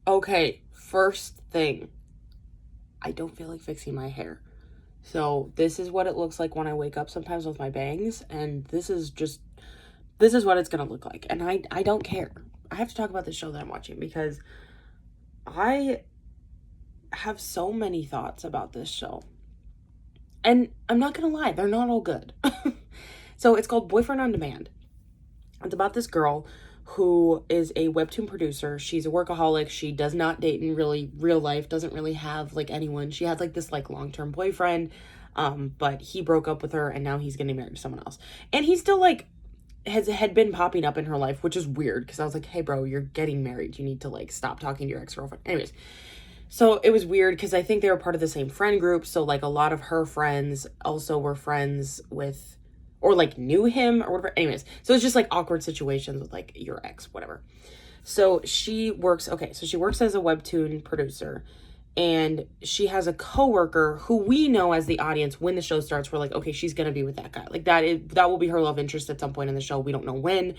Okay, first thing, I don't feel like fixing my hair. So this is what it looks like when I wake up sometimes with my bangs, and this is what it's gonna look like. And I don't care. I have to talk about the show that I'm watching because I have so many thoughts about this show. And I'm not gonna lie, they're not all good. So it's called Boyfriend on Demand. It's about this girl who is a webtoon producer. She's a workaholic. She does not date in really real life, doesn't really have like anyone. She had like this like long-term boyfriend, but he broke up with her and now he's getting married to someone else. And he still like had been popping up in her life, which is weird because I was like, hey bro, you're getting married. You need to like stop talking to your ex-girlfriend. Anyways, so it was weird because I think they were part of the same friend group. So like a lot of her friends also were friends with or like knew him or whatever. Anyways, so it's just like awkward situations with like your ex, whatever. So she works as a webtoon producer, and she has a coworker who we know as the audience when the show starts, we're like, okay, she's gonna be with that guy. Like that will be her love interest at some point in the show. We don't know when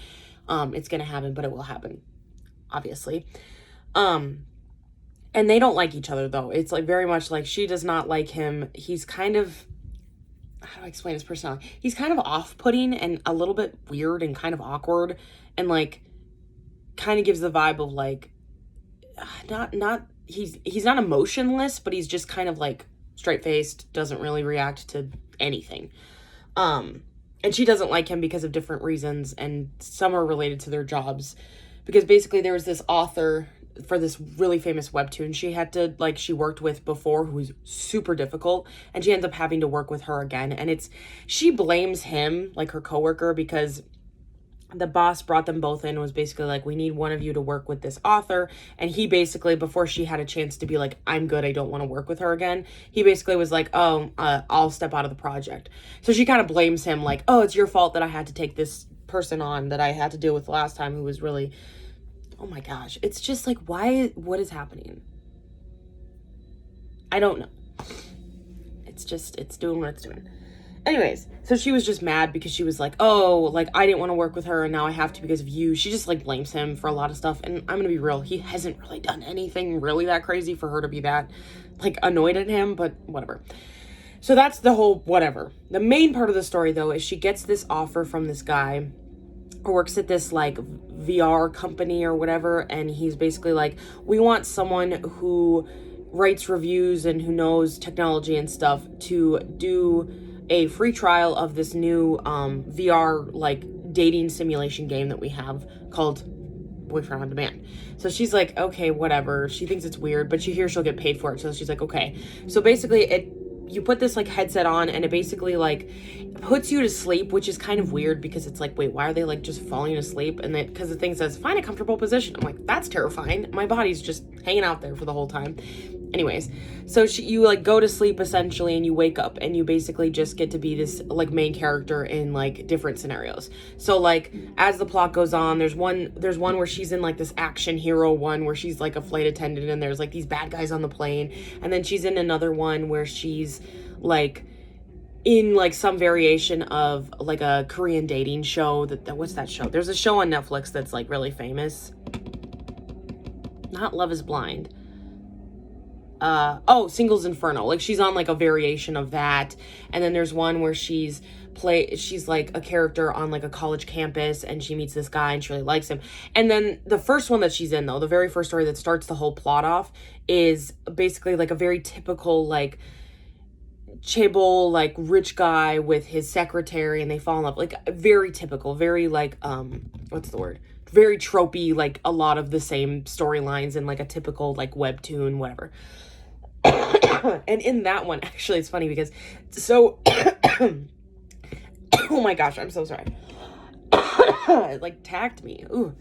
it's gonna happen, but it will happen, obviously. And they don't like each other though. It's like very much like she does not like him. He's kind of, how do I explain his personality? He's kind of off-putting and a little bit weird and kind of awkward and like kind of gives the vibe of like he's not emotionless, but he's just kind of like straight-faced, doesn't really react to anything. And she doesn't like him because of different reasons, and some are related to their jobs. Because basically there was this author for this really famous webtoon she worked with before, who was super difficult, and she ends up having to work with her again. And she blames him, like her coworker, because the boss brought them both in and was basically like, we need one of you to work with this author. And he basically, before she had a chance to be like, I'm good, I don't want to work with her again, he basically was like, I'll step out of the project. So she kind of blames him like, oh, it's your fault that I had to take this person on that I had to deal with last time, who was really, oh my gosh, it's just like, what is happening? I don't know. It's doing what it's doing. Anyways, so she was just mad because she was like, oh, like, I didn't want to work with her and now I have to because of you. She just like blames him for a lot of stuff. And I'm gonna be real, he hasn't really done anything really that crazy for her to be that like annoyed at him, but whatever. So that's the whole whatever. The main part of the story though is she gets this offer from this guy who works at this like VR company or whatever, and he's basically like, we want someone who writes reviews and who knows technology and stuff to do a free trial of this new VR like dating simulation game that we have called Boyfriend on Demand. So she's like, okay, whatever. She thinks it's weird, but she hears she'll get paid for it, so she's like, okay. So basically you put this like headset on and it basically like puts you to sleep, which is kind of weird because it's like, wait, why are they like just falling asleep? And then because the thing says find a comfortable position, I'm like, that's terrifying. My body's just hanging out there for the whole time. Anyways, so you like go to sleep essentially, and you wake up and you basically just get to be this like main character in like different scenarios. So like as the plot goes on, there's one where she's in like this action hero one where she's like a flight attendant and there's like these bad guys on the plane, and then she's in another one where she's like in like some variation of like a Korean dating show what's that show? There's a show on Netflix that's like really famous. Not Love is Blind. Singles Inferno. Like she's on like a variation of that. And then there's one where she's like a character on like a college campus and she meets this guy and she really likes him. And then the first one that she's in though, the very first story that starts the whole plot off, is basically like a very typical like chaebol like rich guy with his secretary, and they fall in love. Like very typical, very like what's the word? Very tropey, like a lot of the same storylines in like a typical like webtoon, whatever. And in that one, actually, it's funny because so oh my gosh, I'm so sorry. It like tacked me. Ooh.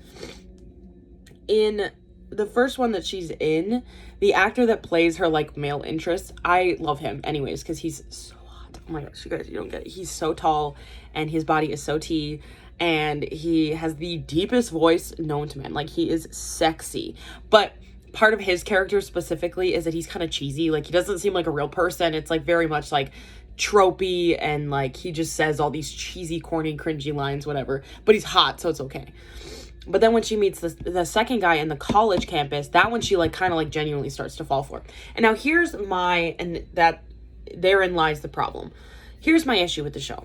In the first one that she's in, the actor that plays her like male interest, I love him anyways because he's so hot. Oh my gosh, you guys, you don't get it. He's so tall and his body is so tea, and he has the deepest voice known to men. Like he is sexy, but part of his character specifically is that he's kind of cheesy. Like he doesn't seem like a real person. It's like very much like tropey, and like he just says all these cheesy, corny, cringy lines, whatever, but he's hot, so it's okay. But then when she meets the second guy in the college campus, that one she like kind of like genuinely starts to fall for. And now here's therein lies the problem. Here's my issue with the show.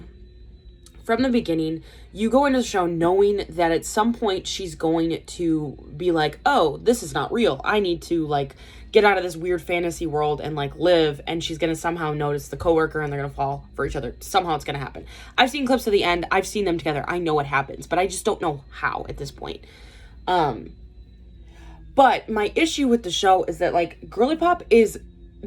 From the beginning, you go into the show knowing that at some point she's going to be like, oh, this is not real. I need to like get out of this weird fantasy world and like live. And she's going to somehow notice the coworker and they're going to fall for each other. Somehow it's going to happen. I've seen clips of the end. I've seen them together. I know what happens, but I just don't know how at this point. But my issue with the show is that like Girly Pop is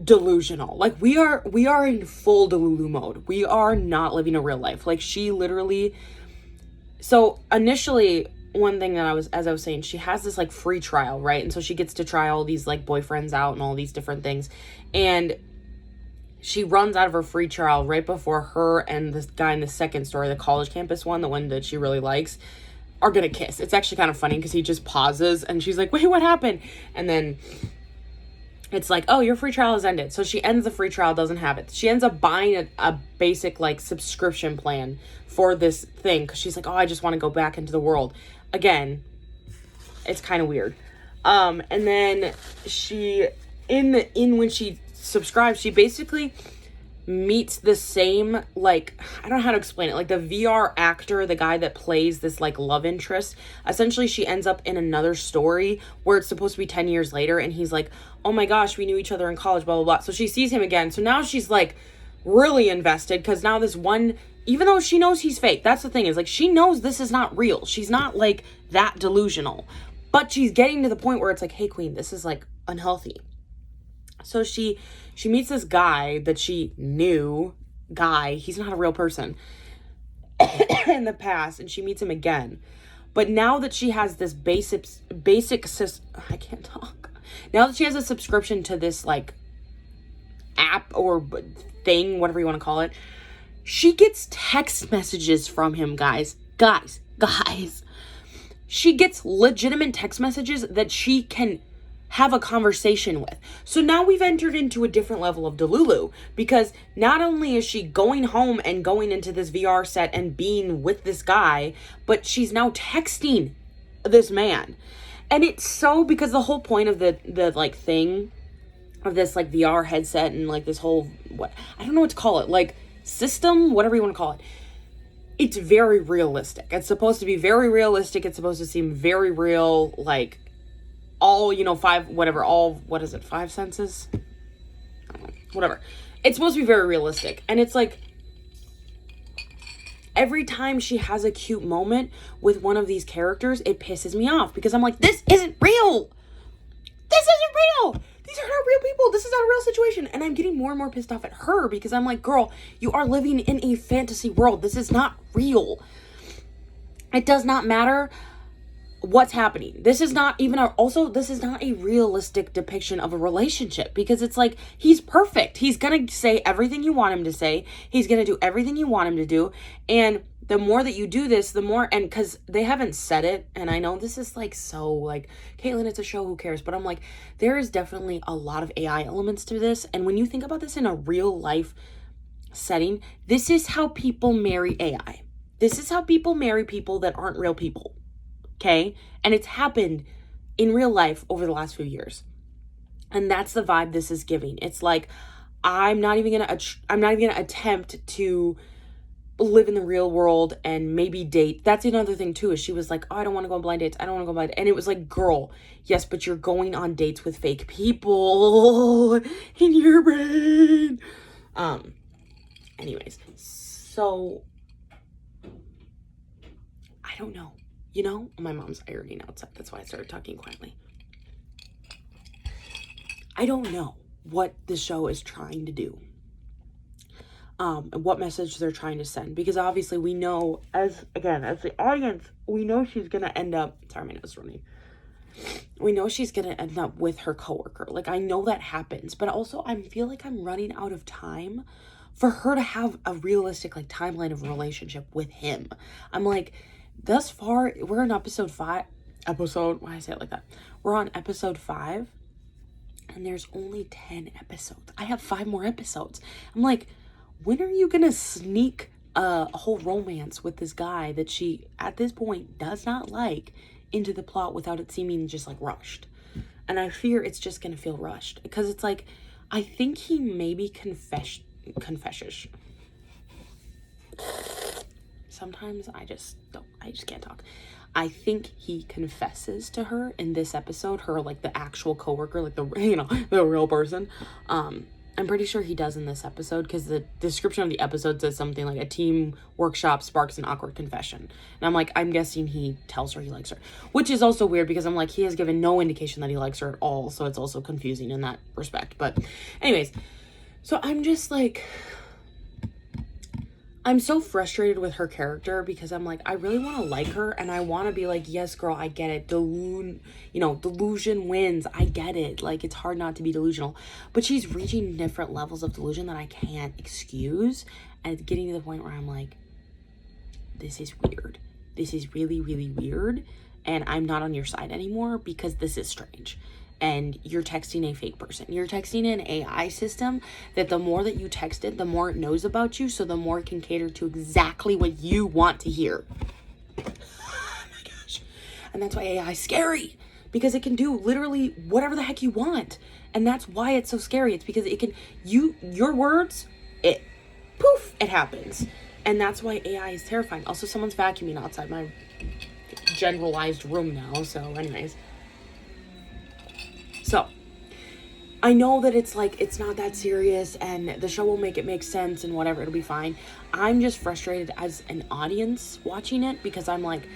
delusional. Like we are in full Delulu mode. We are not living a real life. Like she literally, so initially one thing that as I was saying, she has this like free trial, right? And so she gets to try all these like boyfriends out and all these different things. And she runs out of her free trial right before her and this guy in the second story, the college campus one, the one that she really likes, are gonna kiss. It's actually kind of funny because he just pauses and she's like, wait, what happened? And then it's like, oh, your free trial has ended. So she ends the free trial, doesn't have it. She ends up buying a basic like subscription plan for this thing because she's like, oh, I just want to go back into the world. Again, it's kind of weird. And then she, when she subscribes, she basically meets the same, like, I don't know how to explain it, like the VR actor, the guy that plays this like love interest. Essentially she ends up in another story where it's supposed to be 10 years later and he's like, oh my gosh, we knew each other in college, blah blah blah. So she sees him again, so now she's like really invested because now this one, even though she knows he's fake, that's the thing, is like she knows this is not real. She's not like that delusional, but she's getting to the point where it's like, hey queen, this is like unhealthy. So she meets this guy that she knew, he's not a real person, in the past, and she meets him again. But now that she has this I can't talk. Now that she has a subscription to this like app or thing, whatever you want to call it, she gets text messages from him, guys. She gets legitimate text messages that she can have a conversation with. So now we've entered into a different level of Delulu, because not only is she going home and going into this VR set and being with this guy, but she's now texting this man. And it's so, because the whole point of the like thing of this like VR headset and like this whole, what, I don't know what to call it, like system, whatever you want to call it. It's very realistic. It's supposed to be very realistic. It's supposed to seem very real, like all, five senses? I don't know, whatever. It's supposed to be very realistic. And it's like, every time she has a cute moment with one of these characters, it pisses me off because I'm like, this isn't real. This isn't real. These are not real people. This is not a real situation. And I'm getting more and more pissed off at her because I'm like, girl, you are living in a fantasy world. This is not real. It does not matter what's happening. This is not even this is not a realistic depiction of a relationship, because it's like, he's perfect. He's gonna say everything you want him to say. He's gonna do everything you want him to do. And the more that you do this, the more, and because they haven't said it, and I know this is like, so like, Caitlin, it's a show, who cares? But I'm like, there is definitely a lot of AI elements to this. And when you think about this in a real life setting, this is how people marry AI. This is how people marry people that aren't real people. Okay? And it's happened in real life over the last few years. And that's the vibe this is giving. It's like, I'm not even gonna attempt to live in the real world and maybe date. That's another thing too, is she was like, oh, I don't want to go on blind dates. I don't want to go on blind dates. And it was like, girl, yes, but you're going on dates with fake people in your brain. Anyways, so I don't know. You know, my mom's ironing outside. That's why I started talking quietly. I don't know what the show is trying to do. And what message they're trying to send. Because obviously we know, as the audience, we know she's going to end up... Sorry, my nose is running. We know she's going to end up with her coworker. Like, I know that happens. But also, I feel like I'm running out of time for her to have a realistic, like, timeline of a relationship with him. I'm like... Thus far, we're on episode 5. Why did I say it like that? We're on episode 5, and there's only 10 episodes. I have 5 more episodes. I'm like, when are you gonna sneak a whole romance with this guy that she, at this point, does not like into the plot without it seeming just like rushed. And I fear it's just gonna feel rushed because it's like, I think he maybe confesses. Sometimes I just can't talk. I think he confesses to her in this episode, her like the actual coworker, like the, you know, the real person. I'm pretty sure he does in this episode because the description of the episode says something like a team workshop sparks an awkward confession. And I'm like, I'm guessing he tells her he likes her, which is also weird because I'm like, he has given no indication that he likes her at all. So it's also confusing in that respect. But anyways, so I'm just like, I'm so frustrated with her character because I'm like, I really want to like her and I want to be like, yes, girl, I get it. Delusion wins. I get it. Like, it's hard not to be delusional. But she's reaching different levels of delusion that I can't excuse. And it's getting to the point where I'm like, this is weird. This is really, really weird. And I'm not on your side anymore because this is strange. And you're texting a fake person. You're texting an AI system that the more that you text it, the more it knows about you, so the more it can cater to exactly what you want to hear. Oh my gosh. And that's why AI is scary, because it can do literally whatever the heck you want. And that's why it's so scary. It's because it can, your words, it happens. And that's why AI is terrifying. Also, someone's vacuuming outside my generalized room now, so anyways. So, I know that it's like, it's not that serious and the show will make it make sense and whatever, it'll be fine. I'm just frustrated as an audience watching it because I'm like,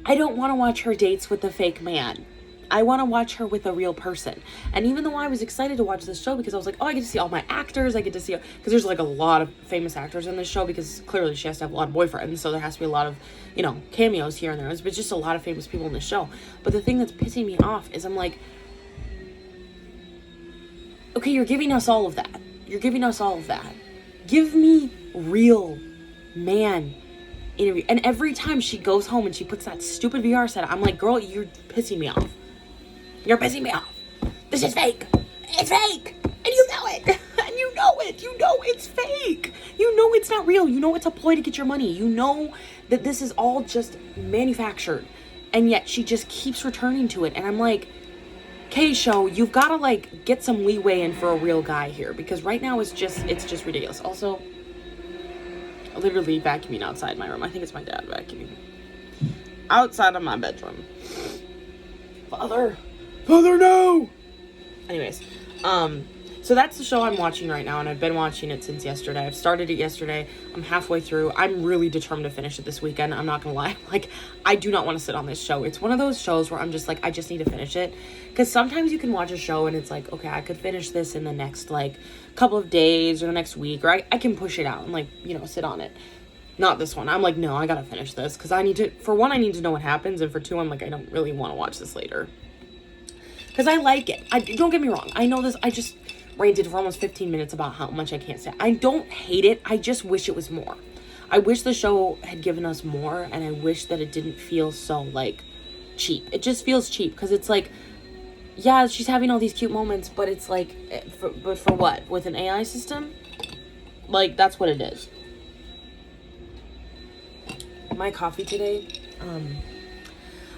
I don't want to watch her dates with the fake man. I want to watch her with a real person. And even though I was excited to watch this show because I was like, oh, I get to see all my actors. I get to see, because there's like a lot of famous actors in this show because clearly she has to have a lot of boyfriends. So there has to be a lot of, you know, cameos here and there. But just a lot of famous people in this show. But the thing that's pissing me off is I'm like, okay, you're giving us all of that. You're giving us all of that. Give me real man interview. And every time she goes home and she puts that stupid VR set, I'm like, girl, you're pissing me off. You're pissing me off. This is fake. It's fake. And you know it. And you know it. You know it's fake. You know it's not real. You know it's a ploy to get your money. You know that this is all just manufactured. And yet she just keeps returning to it. And I'm like, okay, show, you've got to like get some leeway in for a real guy here. Because right now it's just ridiculous. Also, literally vacuuming outside my room. I think it's my dad vacuuming. Outside of my bedroom. Father, no! Anyways, so that's the show I'm watching right now, and I've been watching it since yesterday. I've started it yesterday. I'm halfway through. I'm really determined to finish it this weekend. I'm not gonna lie. Like, I do not want to sit on this show. It's one of those shows where I'm just like, I just need to finish it. Because sometimes you can watch a show and it's like, okay, I could finish this in the next, like, couple of days or the next week, or I can push it out and, like, you know, sit on it. Not this one. I'm like, no, I gotta finish this. Because I need to, for one, I need to know what happens. And for two, I'm like, I don't really want to watch this later. Because I like it. Don't get me wrong. I know this. I just ranted for almost 15 minutes about how much I can't say. I don't hate it. I just wish it was more. I wish the show had given us more. And I wish that it didn't feel so, like, cheap. It just feels cheap. Because it's like, yeah, she's having all these cute moments. But it's like, but for what? With an AI system? Like, that's what it is. My coffee today,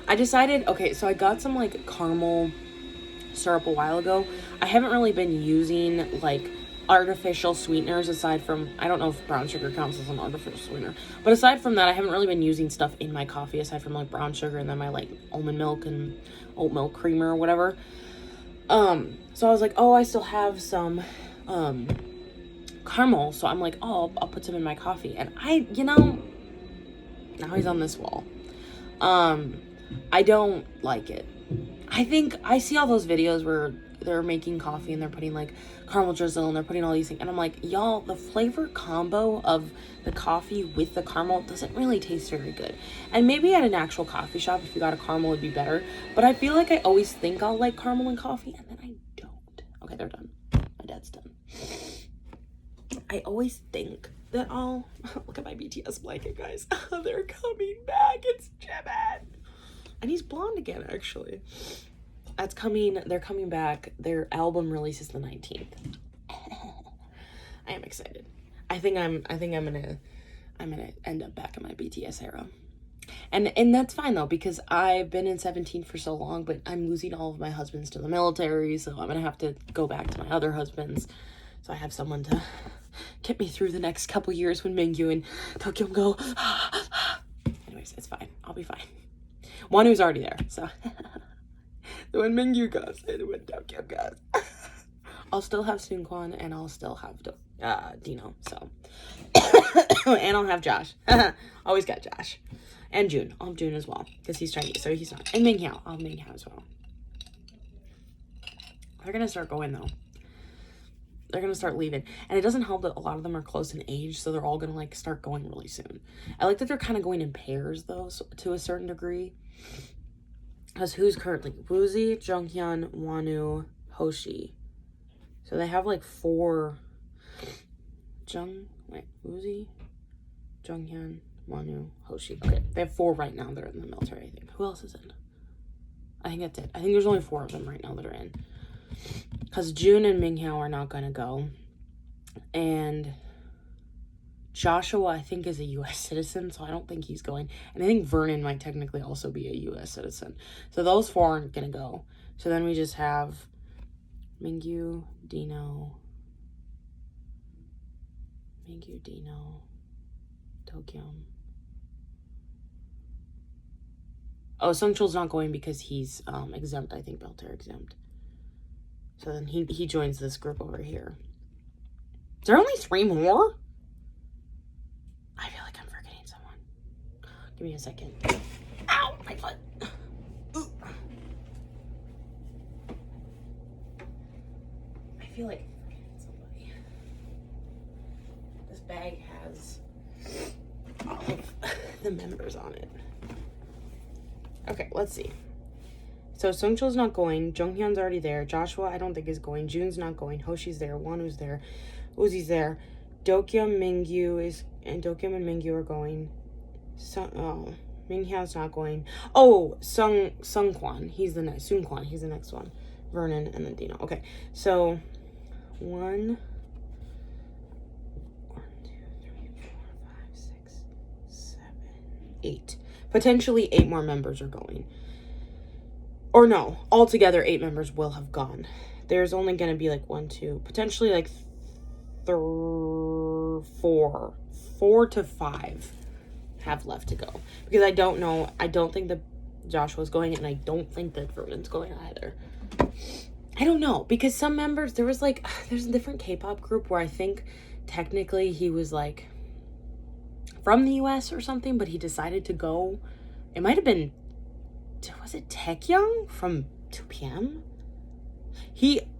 I decided, okay, so I got some, like, caramel syrup a while ago. I haven't really been using, like, artificial sweeteners aside from, I don't know if brown sugar counts as an artificial sweetener, but aside from that, I haven't really been using stuff in my coffee aside from, like, brown sugar and then my, like, almond milk and oat milk creamer or whatever. So I was like, oh, I still have some, caramel, so I'm like, oh, I'll put some in my coffee, and now he's on this wall. I don't like it. I think I see all those videos where they're making coffee and they're putting like caramel drizzle and they're putting all these things. And I'm like, y'all, the flavor combo of the coffee with the caramel doesn't really taste very good. And maybe at an actual coffee shop, if you got a caramel, it'd be better. But I feel like I always think I'll like caramel and coffee and then I don't. Okay, they're done. My dad's done. I always think that I'll look at my BTS blanket, guys. They're coming back. It's Jimin. And he's blonde again, actually. They're coming back. Their album releases the 19th. I am excited. I think I'm gonna end up back in my BTS era. And that's fine though, because I've been in 17 for so long, but I'm losing all of my husbands to the military, so I'm gonna have to go back to my other husbands. So I have someone to get me through the next couple years when Mingyu and Tokyo go. Anyways, it's fine. I'll be fine. Wanu's already there, so when Mingyu goes and when Tokyo goes, I'll still have Seungkwan and I'll still have Dino. So and I'll have Josh. Always got Josh. And June. I'll have June as well, because he's Chinese, so he's not. And Minghao. I'll have Minghao as well. They're gonna start going though. They're gonna start leaving. And it doesn't help that a lot of them are close in age, so they're all gonna like start going really soon. I like that they're kind of going in pairs though, so, to a certain degree. Because who's currently? Woozi, Jonghyun, Wonu, Hoshi. So they have like 4. Woozi, Jonghyun, Wonu, Hoshi. Okay, they have 4 right now that are in the military, I think. Who else is in? I think that's it. I think there's only 4 of them right now that are in. Because June and Minghao are not going to go. And Joshua, I think, is a U.S. citizen, so I don't think he's going. And I think Vernon might technically also be a U.S. citizen. So those 4 aren't going to go. So then we just have Mingyu, Dino, Tokyo. Oh, Sungchul's not going because he's exempt, I think, military exempt. So then he joins this group over here. Is there only 3 more? I feel like I'm forgetting someone. Give me a second. Ow, my foot. I feel like I'm forgetting somebody. This bag has all of the members on it. Okay, let's see. So Sungchul's not going. Jonghyun's already there. Joshua, I don't think, is going. June's not going. Hoshi's there. Wanu's there. Uzi's there. Dokyum and Mingyu are going. Minghao's not going. Oh, Seungkwan. He's the next. Seungkwan. He's the next one. Vernon and then Dino. Okay, so 1, 2, 3, 4, 5, 6, 7, 8. Potentially 8 more members are going. Or no, altogether 8 members will have gone. There's only going to be like 1, 2, potentially like 4 to 5 have left to go. Because I don't know, I don't think that Joshua's going, and I don't think that Vernon's going either. I don't know, because some members, there's a different K-pop group where I think technically he was like from the US or something, but he decided to go. It might have been, was it Taekyung from 2PM?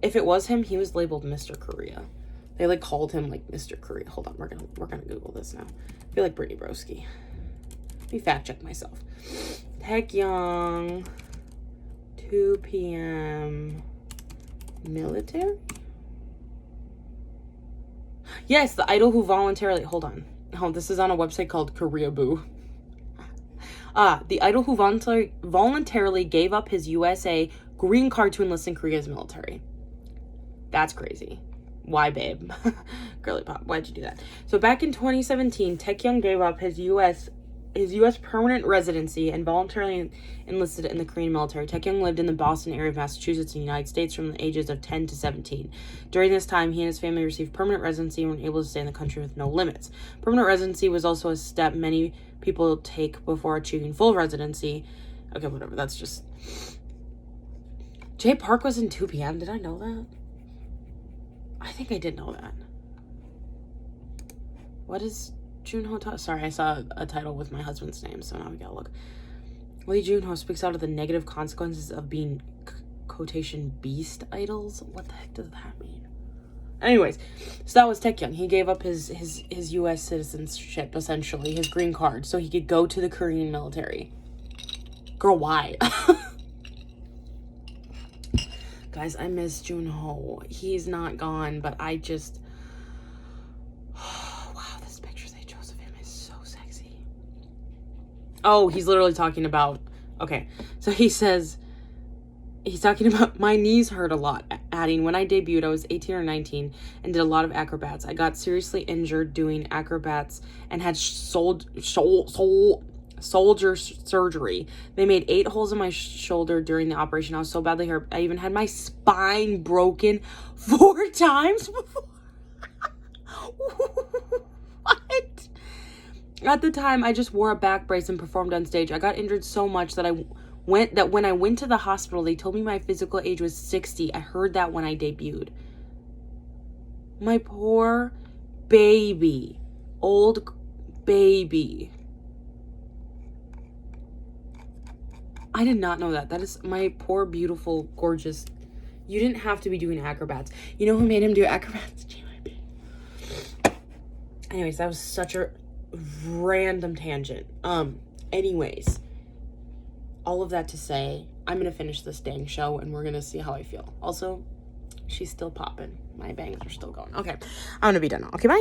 If it was him, he was labeled Mr. Korea. They like called him like Mr. Korea. Hold on, we're gonna Google this now. I feel like Brittany Broski. Let me fact check myself. Taekyung, 2PM, military? Yes, the idol who voluntarily, hold on. Oh, this is on a website called Korea Boo. The idol who voluntarily gave up his USA green card to enlist in Korea's military. That's crazy. Why, babe? Girly pop, why'd you do that? So back in 2017, Taekyung gave up his U.S. permanent residency and voluntarily enlisted in the Korean military. Taekyung lived in the Boston area of Massachusetts in the United States from the ages of 10 to 17. During this time, he and his family received permanent residency and were able to stay in the country with no limits. Permanent residency was also a step many people take before achieving full residency. Okay, whatever, that's just... Jay Park was in 2PM, did I know that? I think I did know that. What is Junho? Sorry, I saw a title with my husband's name, so now we gotta look. Lee Junho speaks out of the negative consequences of being quotation beast idols. What the heck does that mean? Anyways, so that was Taekyung. He gave up his U.S. citizenship, essentially, his green card, so he could go to the Korean military. Girl, why? Guys, I miss Junho. He's not gone, but I just... wow, this picture they chose of him is so sexy. Oh, he's literally talking about... Okay, so he says... He's talking about, my knees hurt a lot, adding, when I debuted, I was 18 or 19 and did a lot of acrobats. I got seriously injured doing acrobats and had soldier surgery. They made 8 holes in my shoulder during the operation. I was so badly hurt. I even had my spine broken 4 times before. What? At the time, I just wore a back brace and performed on stage. I got injured so much that when I went to the hospital, they told me my physical age was 60. I heard that when I debuted. My poor baby. Old baby. I did not know that. That is my poor, beautiful, gorgeous. You didn't have to be doing acrobats. You know who made him do acrobats? Anyways, that was such a random tangent. Anyways, all of that to say, I'm gonna finish this dang show and we're gonna see how I feel. Also, she's still popping. My bangs are still going. Okay, I'm gonna be done now. Okay, bye.